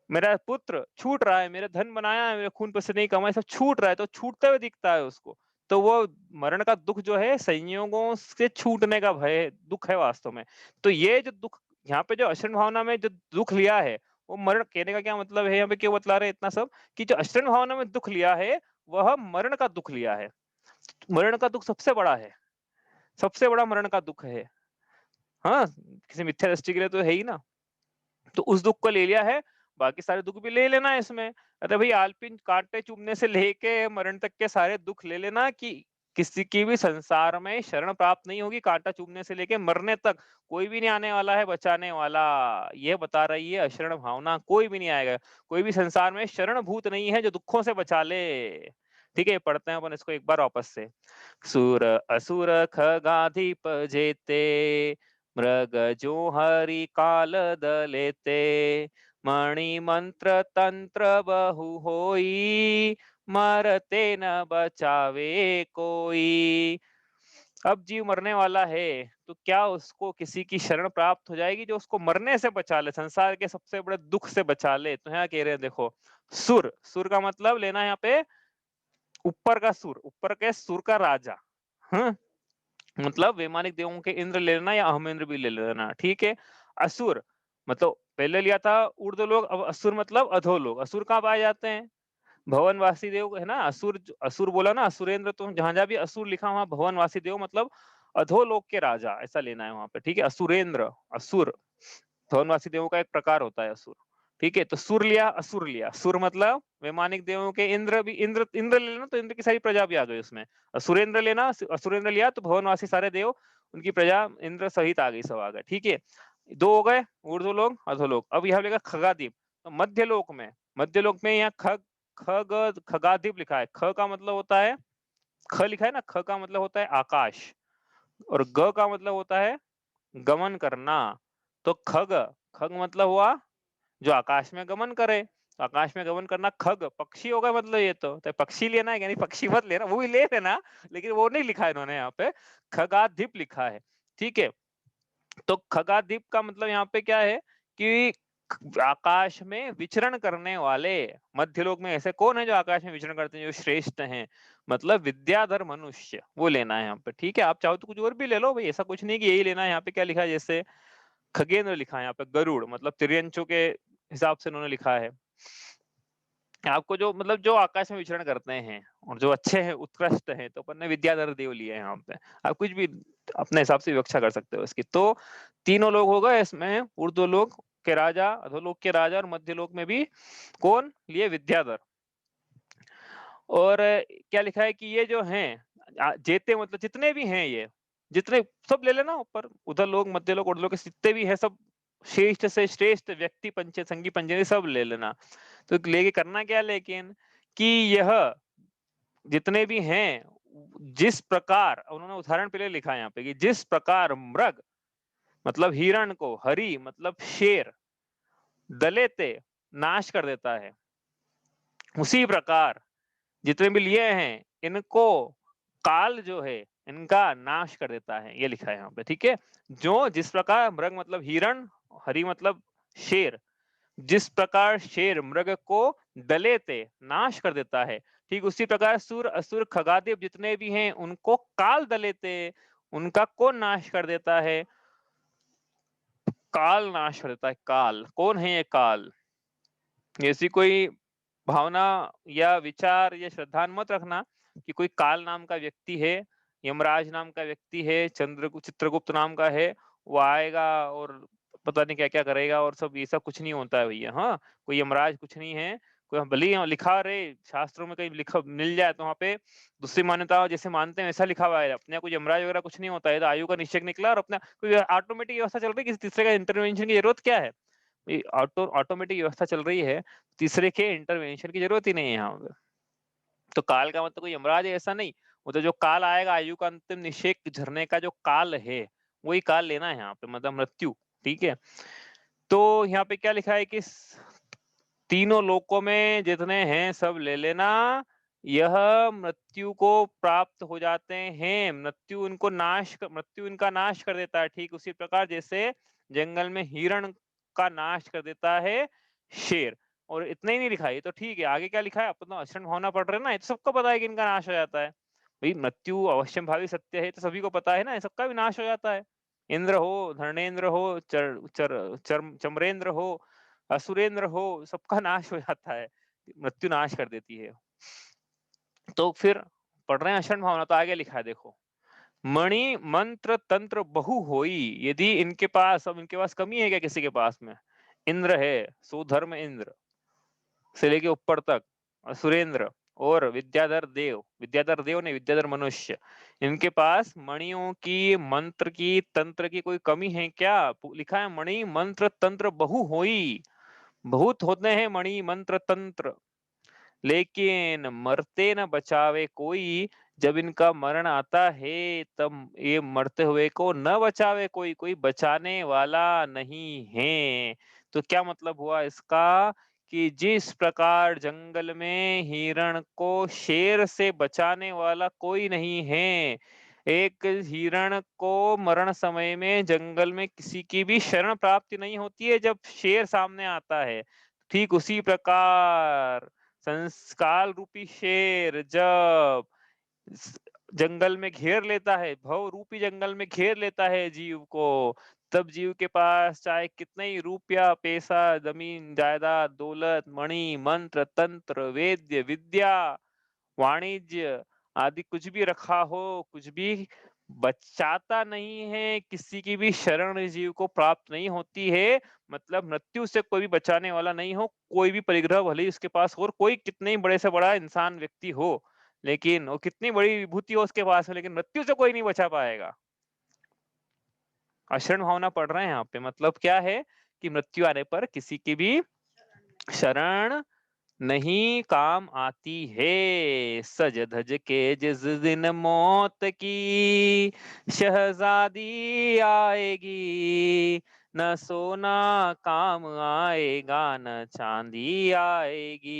मेरा पुत्र छूट रहा है, मेरा धन बनाया है, मेरे खून पसीने नहीं कमाए, सब छूट रहा है, तो छूटते हुए दिखता है उसको। तो वो मरण का दुख जो है, संयोगों से छूटने का भय दुख है वास्तव में। तो ये जो दुख यहाँ पे, जो अशरण भावना में जो दुख लिया है, वो मरण कहने का क्या मतलब है? यहाँ पे क्यों बतला रहे इतना सब कि जो अशरण भावना में दुख लिया है, वह मरण का दुख लिया है। मरण का दुख सबसे बड़ा है, सबसे बड़ा मरण का दुख है। हाँ, किसी मिथ्या दृष्टि के लिए तो है ही ना। तो उस दुख को ले लिया है, बाकी सारे दुख भी ले लेना है इसमें। अरे भाई, आलपिन कांटे चुभने से लेके मरण तक के सारे दुख ले लेना, कि किसी की भी संसार में शरण प्राप्त नहीं होगी, कांटा चुभने से लेके मरने तक कोई भी नहीं आने वाला है बचाने वाला। ये बता रही है अशरण भावना, कोई भी नहीं आएगा, कोई भी संसार में शरण भूत नहीं है जो दुखों से बचा ले। ठीक है, पढ़ते हैं अपन इसको एक बार वापस से। सुर असुर खगाधिप जेते, मृग जो हरि काल दलेते, मणि मंत्र तंत्र बहु होई, मरते न बचावे कोई। अब जीव मरने वाला है, तो क्या उसको किसी की शरण प्राप्त हो जाएगी जो उसको मरने से बचा ले, संसार के सबसे बड़े दुख से बचा ले? तो यहाँ कह रहे हैं देखो, सुर, सुर का मतलब लेना यहाँ पे ऊपर का सुर, ऊपर के सुर का राजा। हाँ, मतलब वैमानिक देवों के इंद्र ले लेना या अहमेंद्र भी ले लेना, ठीक है। असुर मतलब पहले लिया था ऊर्ध्वलोक, अब असुर मतलब अधोलोक। असुर कहाँ पाए जाते हैं? भवनवासी देव है ना। असुर, असुर बोला ना, असुरेंद्र, तो जहां जहां भी असुर लिखा वहां भवनवासी देव मतलब अधोलोक के राजा, ऐसा लेना है वहां पे, ठीक है। असुरेंद्र, असुर भवनवासी देवों का एक प्रकार होता है असुर, ठीक है। तो सुर लिया, असुर लिया। सुर मतलब वैमानिक देवों के इंद्र भी, इंद्र इंद्र लेना तो इंद्र की सारी प्रजा भी आ गई उसमें। असुरेंद्र लेना, असुरेंद्र लिया तो भवनवासी सारे देव, उनकी प्रजा इंद्र सहित आ गई, सब आ गए, ठीक है। दो हो गए, ऊर्ध्वलोक अधोलोक। अब यह लेगा खगादीप, तो मध्य लोक में, मध्य लोक में यहाँ खग, खग खगादीप लिखा है। ख का मतलब होता है, ख लिखा है ना, ख का मतलब होता है आकाश, और ग का मतलब होता है गमन करना। तो खग, खग मतलब हुआ जो आकाश में गमन करे, तो आकाश में गमन करना खग, पक्षी होगा मतलब ये तो पक्षी लेना है, यानी पक्षी मत लेना, वो भी ले लेना, लेकिन वो नहीं लिखा है इन्होंने यहाँ पे, खगादीप लिखा है, ठीक है। तो खगादीप का मतलब यहाँ पे क्या है कि आकाश में विचरण करने वाले। मध्यलोक में ऐसे कौन है जो आकाश में विचरण करते हैं, जो श्रेष्ठ हैं, मतलब विद्याधर मनुष्य, वो लेना है यहाँ पे, ठीक है। आप चाहो तो कुछ और भी ले लो भाई, ऐसा कुछ नहीं कि यही लेना है। यहाँ पे क्या लिखा है, जैसे खगेंद्र लिखा है यहाँ पे, गरुड़ मतलब तिर्यंचों के हिसाब से उन्होंने लिखा है। आपको जो मतलब जो आकाश में विचरण करते हैं और जो अच्छे हैं, उत्कृष्ट हैं, तो अपन ने विद्याधर देव लिए हैं यहाँ पे। आप कुछ भी अपने हिसाब से विवक्षा कर सकते हो इसकी। तो तीनों लोग हो गए इसमें, ऊर्ध्वलोक के राजा, अधोलोक के राजा, और मध्यलोक में भी कौन लिए? विद्याधर। और क्या लिखा है कि ये जो हैं जेते, मतलब जितने भी हैं ये, जितने सब ले लेना ऊपर, उधर लोग, मध्य लोग, ऊर्ध्वलोक के जितने भी है सब, श्रेष्ठ से श्रेष्ठ व्यक्ति, पंच संगी पंचेंद्रिय सब ले लेना। तो लेके करना क्या लेकिन, कि यह जितने भी हैं, जिस प्रकार, उन्होंने उदाहरण पहले लिखा है यहाँ पे कि जिस प्रकार मृग मतलब हिरण को, हरि मतलब शेर, दलेते नाश कर देता है, उसी प्रकार जितने भी लिए हैं इनको काल जो है इनका नाश कर देता है, ये लिखा है यहाँ पे, ठीक है। जो जिस प्रकार मृग मतलब हिरण, हरि मतलब शेर, जिस प्रकार शेर मृग को दलेते नाश कर देता है, ठीक उसी प्रकार सुर असुर खगादेव जितने भी हैं उनको काल दलेते, उनका कौन नाश कर देता है? काल नाश कर देता है। काल कौन है? ये काल ऐसी कोई भावना या विचार या श्रद्धा मत रखना कि कोई काल नाम का व्यक्ति है, यमराज नाम का व्यक्ति है, चित्रगुप्त नाम का है, वो आएगा और पता नहीं क्या क्या करेगा और सब, ये सब कुछ नहीं होता है भैया। हाँ, कोई यमराज कुछ नहीं है। कोई भले ही लिखा रहे शास्त्रों में कहीं लिखा मिल जाए तो वहां पे दूसरी मान्यता जैसे मानते हैं वैसा लिखा हुआ है, अपने कोई यमराज वगैरह कुछ नहीं होता है, तो आयु का निश्चय निकला और अपना कोई ऑटोमेटिक व्यवस्था चल रही है, किसी तीसरे का इंटरवेंशन की जरूरत क्या है? ऑटोमेटिक व्यवस्था चल रही है, तीसरे के इंटरवेंशन की जरूरत ही नहीं है यहाँ पे। तो काल का मतलब कोई यमराज है ऐसा नहीं, वो तो जो काल आएगा, आयु का अंतिम निषेक झरने का जो काल है वही काल लेना है यहाँ पे, मतलब मृत्यु, ठीक है। तो यहाँ पे क्या लिखा है कि तीनों लोकों में जितने हैं सब ले लेना, यह मृत्यु को प्राप्त हो जाते हैं, मृत्यु इनका नाश कर देता है, ठीक उसी प्रकार जैसे जंगल में हिरण का नाश कर देता है शेर। और इतना ही नहीं लिखा है तो ठीक है, आगे क्या लिखा है? अपन तो अक्षरण भावना पढ़ रहे हैं ना, ये तो सबको पता है कि इनका नाश हो जाता है। भाई मृत्यु अवश्यम भावी सत्य है, तो सभी को पता है ना, सबका भी नाश हो जाता है। इंद्र हो, धर्णेन्द्र हो, चमरेंद्र हो, असुरेंद्र हो, सबका नाश हो जाता है, मृत्यु नाश कर देती है। तो फिर पढ़ रहे हैं अक्षरण भावना, तो आगे लिखा है देखो, मणि मंत्र तंत्र बहु होई, यदि इनके पास, अब इनके पास कमी है क्या किसी के पास में? इंद्र है, सुधर्म इंद्र से लेके ऊपर तक, असुरेंद्र और विद्याधर देव ने विद्याधर मनुष्य, इनके पास मणियों की, मंत्र की, तंत्र की कोई कमी है क्या? लिखा है मणि मंत्र तंत्र बहु होई, बहुत होते हैं मणि मंत्र तंत्र, लेकिन मरते न बचावे कोई, जब इनका मरण आता है तब ये मरते हुए को न बचावे कोई, कोई बचाने वाला नहीं है। तो क्या मतलब हुआ इसका? कि जिस प्रकार जंगल में हिरण को शेर से बचाने वाला कोई नहीं है, एक हिरण को मरण समय में जंगल में किसी की भी शरण प्राप्ति नहीं होती है जब शेर सामने आता है, ठीक उसी प्रकार संस्कार रूपी शेर जब जंगल में घेर लेता है, भव रूपी जंगल में घेर लेता है जीव को, तब जीव के पास चाहे कितने ही रुपया पैसा जमीन जायदाद दौलत मणि मंत्र तंत्र वेद्य विद्या वाणिज्य आदि कुछ भी रखा हो, कुछ भी बचाता नहीं है, किसी की भी शरण जीव को प्राप्त नहीं होती है। मतलब मृत्यु से कोई भी बचाने वाला नहीं हो, कोई भी परिग्रह भले ही उसके पास हो, और कोई कितने ही बड़े से बड़ा इंसान व्यक्ति हो, लेकिन वो कितनी बड़ी विभूति हो उसके पास है, लेकिन मृत्यु से कोई नहीं बचा पाएगा। अशरण भावना पढ़ रहे हैं यहाँ पे, मतलब क्या है कि मृत्यु आने पर किसी की भी शरण नहीं काम आती है। सज धज के जिस दिन मौत की शहजादी आएगी, न सोना काम आएगा न चांदी आएगी।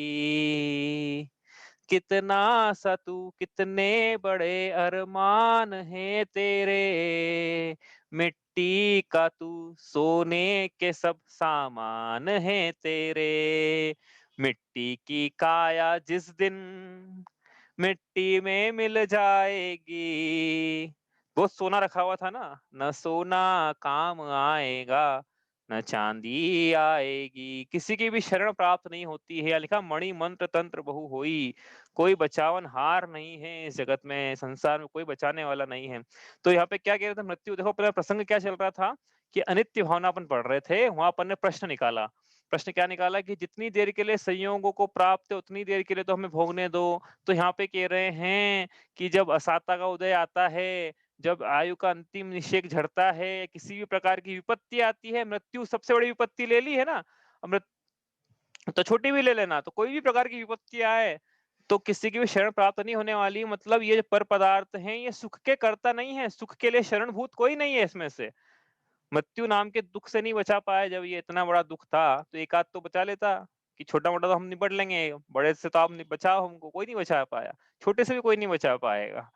कितना सा तू, कितने बड़े अरमान है तेरे, मिट्टी का तू सोने के सब सामान है तेरे, मिट्टी की काया जिस दिन मिट्टी में मिल जाएगी। वो सोना रखा हुआ था ना, न सोना काम आएगा न चांदी आएगी, किसी की भी शरण प्राप्त नहीं होती है। या लिखा मणि मंत्र तंत्र बहु होई, कोई बचावन हार नहीं है इस जगत में, संसार में कोई बचाने वाला नहीं है। तो यहाँ पे क्या कह रहे थे? मृत्यु, देखो पहले प्रसंग क्या चल रहा था कि अनित्य भावना अपन पढ़ रहे थे, वहां अपन ने प्रश्न निकाला। प्रश्न क्या निकाला कि जितनी देर के लिए संयोगों को प्राप्त है उतनी देर के लिए तो हमें भोगने दो। तो यहाँ पे कह रहे हैं कि जब असाता का उदय आता है, जब आयु का अंतिम निषेक झड़ता है, किसी भी प्रकार की विपत्ति आती है, मृत्यु सबसे बड़ी विपत्ति ले ली है ना, तो छोटी भी ले लेना, तो कोई भी प्रकार की विपत्ति आए, तो किसी की भी शरण प्राप्त नहीं होने वाली। मतलब ये जो पर पदार्थ हैं ये सुख के कर्ता नहीं है, सुख के लिए शरणभूत कोई नहीं है इसमें से। मृत्यु नाम के दुख से नहीं बचा पाया। जब ये इतना बड़ा दुख था तो एक आध तो बचा लेता कि छोटा मोटा तो हम निपट लेंगे, बड़े से तो आप बचाओ हमको, कोई नहीं बचा पाया। छोटे से भी कोई नहीं बचा पाएगा,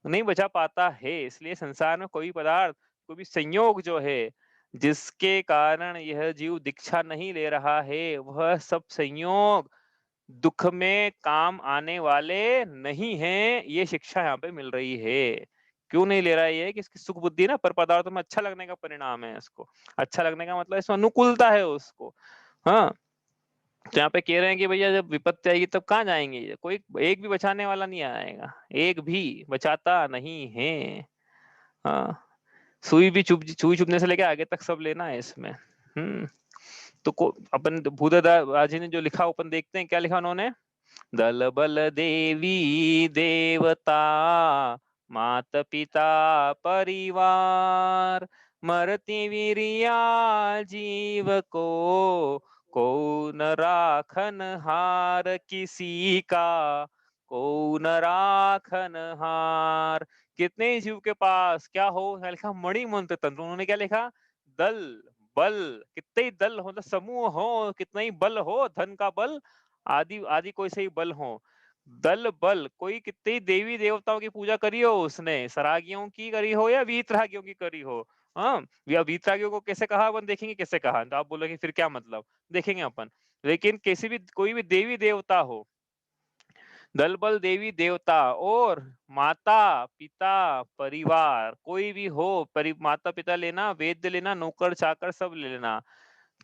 नहीं बचा पाता है। इसलिए संसार में कोई पदार्थ, कोई भी संयोग जो है जिसके कारण यह जीव दीक्षा नहीं ले रहा है, वह सब संयोग दुख में काम आने वाले नहीं हैं। ये शिक्षा यहाँ पे मिल रही है। क्यों नहीं ले रहा है? ये कि इसकी सुख बुद्धि ना पर पदार्थों में अच्छा लगने का परिणाम है। इसको अच्छा लगने का मतलब इसमें अनुकूलता है उसको। हाँ, तो यहाँ पे कह रहे हैं कि भैया जब विपत्ति आएगी तब कहाँ जाएंगे? कोई एक भी बचाने वाला नहीं आएगा, एक भी बचाता नहीं है। हाँ, सुई चुभने से लेके आगे तक सब लेना है इसमें। तो अपन भूदेवदास जी ने जो लिखा अपन देखते हैं, क्या लिखा उन्होंने? दल बल देवी देवता मात पिता परिवार, मरती वीरिया जीव को न राखन हार किसी का, को न राखन हार। कितने जीव के पास क्या हो? लिखा मणि मंत्र तंत्र। उन्होंने क्या लिखा? दल बल, कितने ही दल हो, मतलब समूह हो, कितना ही बल हो, धन का बल आदि आदि कोई से ही बल हो, दल बल, कोई कितने ही देवी देवताओं की पूजा करी हो उसने, सरागियों की करी हो या वीतरागियों की करी हो। हाँ, या वीतरागियों को कैसे कहा अपन देखेंगे, कैसे कहा तो आप बोलोगे फिर क्या मतलब, देखेंगे अपन। लेकिन किसी भी कोई भी देवी देवता हो, दल बल देवी देवता और माता पिता परिवार, कोई भी हो, माता पिता लेना, वैद्य लेना, नौकर चाकर सब ले लेना।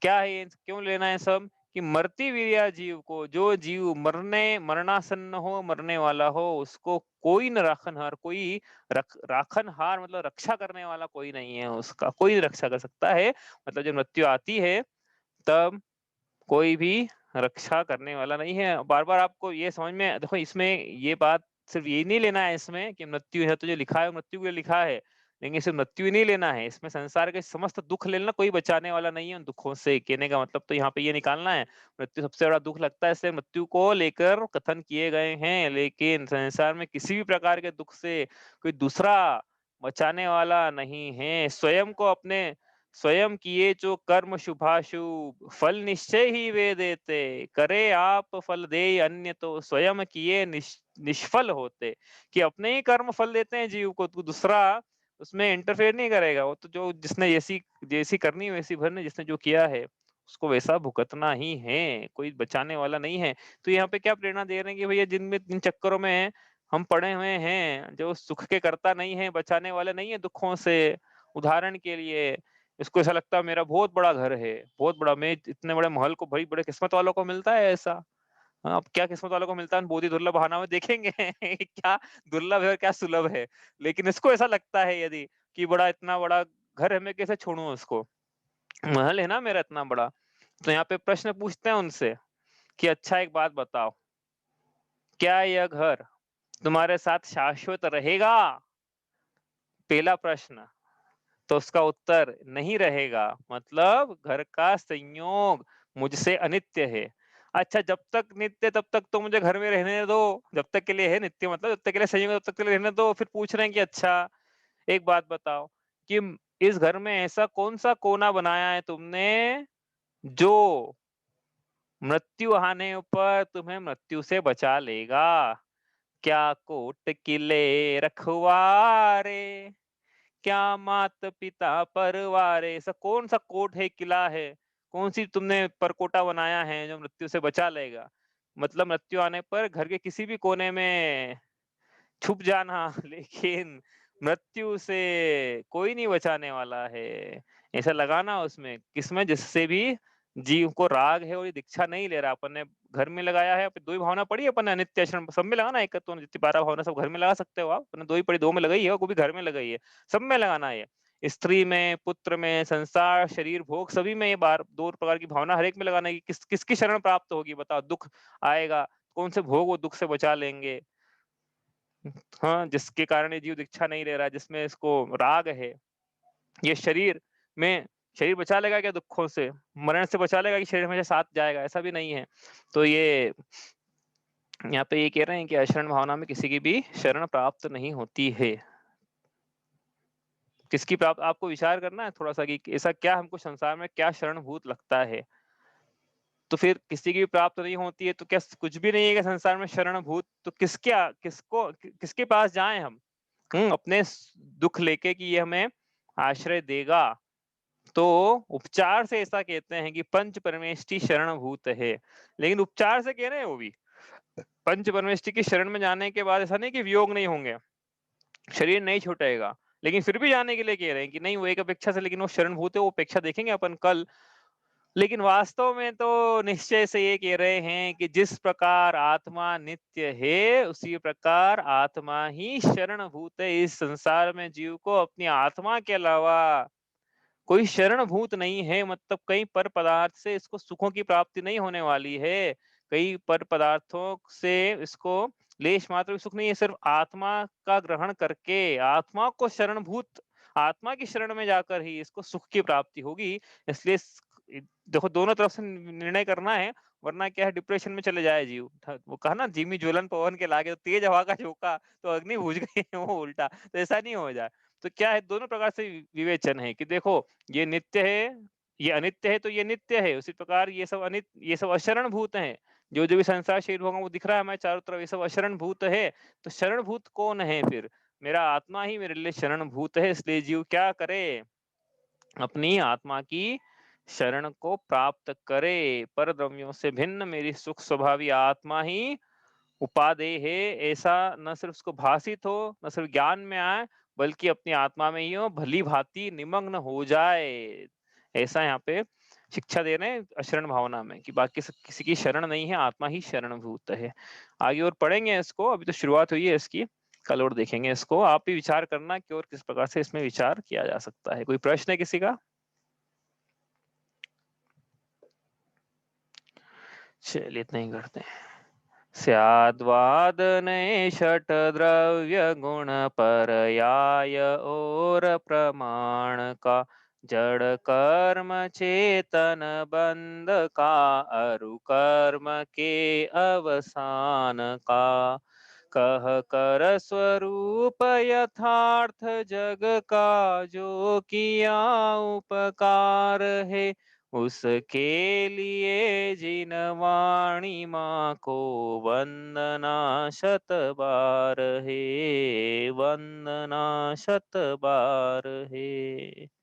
क्या है ये, क्यों लेना है सब? कि मरती वीरिया जीव को, जो जीव मरणासन्न हो, मरने वाला हो, उसको कोई न राखनहार, कोई राखनहार मतलब रक्षा करने वाला कोई नहीं है, उसका कोई नहीं रक्षा कर सकता है। मतलब जब मृत्यु आती है तब कोई भी रक्षा करने वाला नहीं है। बार बार आपको ये समझ में देखो, इसमें ये बात सिर्फ ये नहीं लेना है इसमें कि मृत्यु है तो जो लिखा है मृत्यु के लिए लिखा है, लेकिन सिर्फ मृत्यु ही नहीं लेना है, इसमें संसार के समस्त दुख लेना, कोई बचाने वाला नहीं है उन दुखों से। कहने का मतलब तो यहाँ पे ये निकालना है, मृत्यु सबसे बड़ा दुख लगता है, इसलिए मृत्यु को लेकर कथन किए गए हैं। लेकिन संसार में किसी भी प्रकार के दुख से कोई दूसरा बचाने वाला नहीं है। स्वयं को अपने स्वयं किए जो कर्म शुभाशुभ फल निश्चय ही वे देते, करे आप फल दे अन्य तो स्वयं किए निष्फल होते। कि अपने ही कर्म फल देते हैं जीव को, तो दूसरा उसमें इंटरफेयर नहीं करेगा। वो तो जो जिसने जैसी जैसी करनी वैसी भरनी, जिसने जो किया है उसको वैसा भुगतना ही है, कोई बचाने वाला नहीं है। तो यहाँ पे क्या प्रेरणा दे रहे हैं कि भैया जिनमें जिन चक्करों में हम पड़े हुए हैं, जो सुख के करता नहीं है, बचाने वाले नहीं है दुखों से। उदाहरण के लिए इसको ऐसा लगता है मेरा बहुत बड़ा घर है, बहुत बड़ा, मैं इतने बड़े महल को, भाई बड़े किस्मत वालों को मिलता है ऐसा। हाँ, अब क्या किस्मत वालों को मिलता है बहुत ही दुर्लभ बहाना में देखेंगे क्या दुर्लभ है और क्या सुलभ है। लेकिन इसको ऐसा लगता है यदि कि बड़ा इतना बड़ा घर है, मैं कैसे छोड़ू उसको, महल है ना मेरा इतना बड़ा। तो यहाँ पे प्रश्न पूछते हैं उनसे कि अच्छा एक बात बताओ, क्या यह घर तुम्हारे साथ शाश्वत रहेगा? पहला प्रश्न। तो उसका उत्तर नहीं रहेगा, मतलब घर का संयोग मुझसे अनित्य है। अच्छा, जब तक नित्य तब तक तो मुझे घर में रहने दो, जब तक के लिए है नित्य, मतलब जब तक के लिए संयोग तब तक के लिए रहने दो। फिर पूछ रहे हैं कि अच्छा एक बात बताओ कि इस घर में ऐसा कौन सा कोना बनाया है तुमने जो मृत्यु आने पर तुम्हें मृत्यु से बचा लेगा? क्या कोट किले रखवारे, क्या मात पिता परवारे, ऐसा कौन सा कोट है, किला है, कौन सी तुमने परकोटा बनाया है जो मृत्यु से बचा लेगा? मतलब मृत्यु आने पर घर के किसी भी कोने में छुप जाना लेकिन मृत्यु से कोई नहीं बचाने वाला है। ऐसा लगाना उसमें किसमें, जिससे भी जीव को राग है और ये दीक्षा नहीं ले रहा। अपन ने घर में लगाया है, दो ही भावना पड़ी है अपन ने, अनित्य क्षण सब में लगाना, एक तो जितनी 12 भावना सब घर में लगा सकते हो आप, अपन ने दो ही पड़ी, दो में लगाई है, वो भी घर में लगाई है, सब में लगाना है। स्त्री में, पुत्र में, संसार, शरीर, भोग, सभी में ये बार दो प्रकार की भावना हर एक में लगाना है। किसकी शरण प्राप्त होगी बताओ? दुख आएगा, कौन से भोग वो दुख से बचा लेंगे? हाँ, जिसके कारण ये जीव दीक्षा नहीं ले रहा है, जिसमें इसको राग है। ये शरीर में, शरीर बचा लेगा क्या दुखों से? मरण से बचा लेगा कि शरीर हमेशा साथ जाएगा? ऐसा भी नहीं है। तो ये यहाँ पे ये कह रहे हैं कि अशरण भावना में किसी की भी शरण प्राप्त नहीं होती है। किसकी प्राप्त आपको विचार करना है थोड़ा-सा कि ऐसा क्या हमको संसार में क्या शरणभूत लगता है? तो फिर किसी की भी प्राप्त नहीं होती है तो क्या कुछ भी नहीं है कि संसार में शरणभूत, तो किसके पास जाएँ हम? अपने दुःख लेके कि ये हमें आश्रय देगा। तो उपचार से ऐसा कहते हैं कि पंच परमेष्टि शरणभूत है। लेकिन उपचार से कह रहे हैं वो भी। पंच परमेष्टि की शरण में जाने के बाद ऐसा नहीं कि वियोग नहीं होंगे, शरीर नहीं छूटेगा। लेकिन फिर भी जाने के लिए कह रहे हैं कि नहीं वो एक अपेक्षा से, लेकिन वो शरणभूत है, वो अपेक्षा देखेंगे अपन कल। लेकिन वास्तव में तो निश्चय से ये कह रहे हैं कि जिस प्रकार आत्मा नित्य है, उसी प्रकार आत्मा ही शरणभूत है। इस संसार में जीव को अपनी आत्मा के अलावा कोई शरणभूत नहीं है। मतलब कई पर पदार्थ से इसको सुखों की प्राप्ति नहीं होने वाली है। कई पर पदार्थों से इसको लेश मात्र भी सुख नहीं है। सिर्फ आत्मा का ग्रहण करके, आत्मा को शरणभूत, आत्मा की शरण में जाकर ही इसको सुख की प्राप्ति होगी। इसलिए देखो दोनों तरफ से निर्णय करना है, वरना क्या है डिप्रेशन में चले जाए जीव। वो कहा ना, जिमी ज्वलन पवन के लागे, तो तेज हवा का झोंका तो अग्नि बुझ गई वो उल्टा। तो ऐसा नहीं हो जाए। तो क्या है, दोनों प्रकार से विवेचन है कि देखो ये नित्य है, ये अनित्य है, तो ये नित्य है। उसी प्रकार ये सब अशरण भूत हैं। जो जो भी संसार शरीर होगा वो दिख रहा है हमारे चारों तरफ, ये सब अशरण भूत है। तो शरण भूत कौन है फिर? मेरा आत्मा ही मेरे लिए शरण भूत है। इसलिए जीव क्या करे? अपनी आत्मा की शरण को प्राप्त करे। पर द्रव्यों से भिन्न मेरी सुख स्वभावी आत्मा ही उपादेय है। ऐसा न सिर्फ उसको भाषित हो, न सिर्फ ज्ञान में आए, बल्कि अपनी आत्मा में ही हो, भली भांति निमग्न हो जाए। ऐसा यहाँ पे शिक्षा दे रहे हैं अशरण भावना में कि बाकी सब किसी की शरण नहीं है, आत्मा ही शरणभूत है। आगे और पढ़ेंगे इसको, अभी तो शुरुआत हुई है इसकी। कल और देखेंगे इसको। आप भी विचार करना कि और किस प्रकार से इसमें विचार किया जा सकता है। कोई प्रश्न है किसी का? चलिए इतना ही करते हैं। स्याद्वादने षट द्रव्य गुण परयाय और प्रमाण का, जड़ कर्म चेतन बंध का, अरु कर्म के अवसान का, कह कर स्वरूप यथार्थ जग का, जो किया उपकार है, उसके लिए जिन वाणी माँ को वंदना शत बार है, वंदना शत बार है।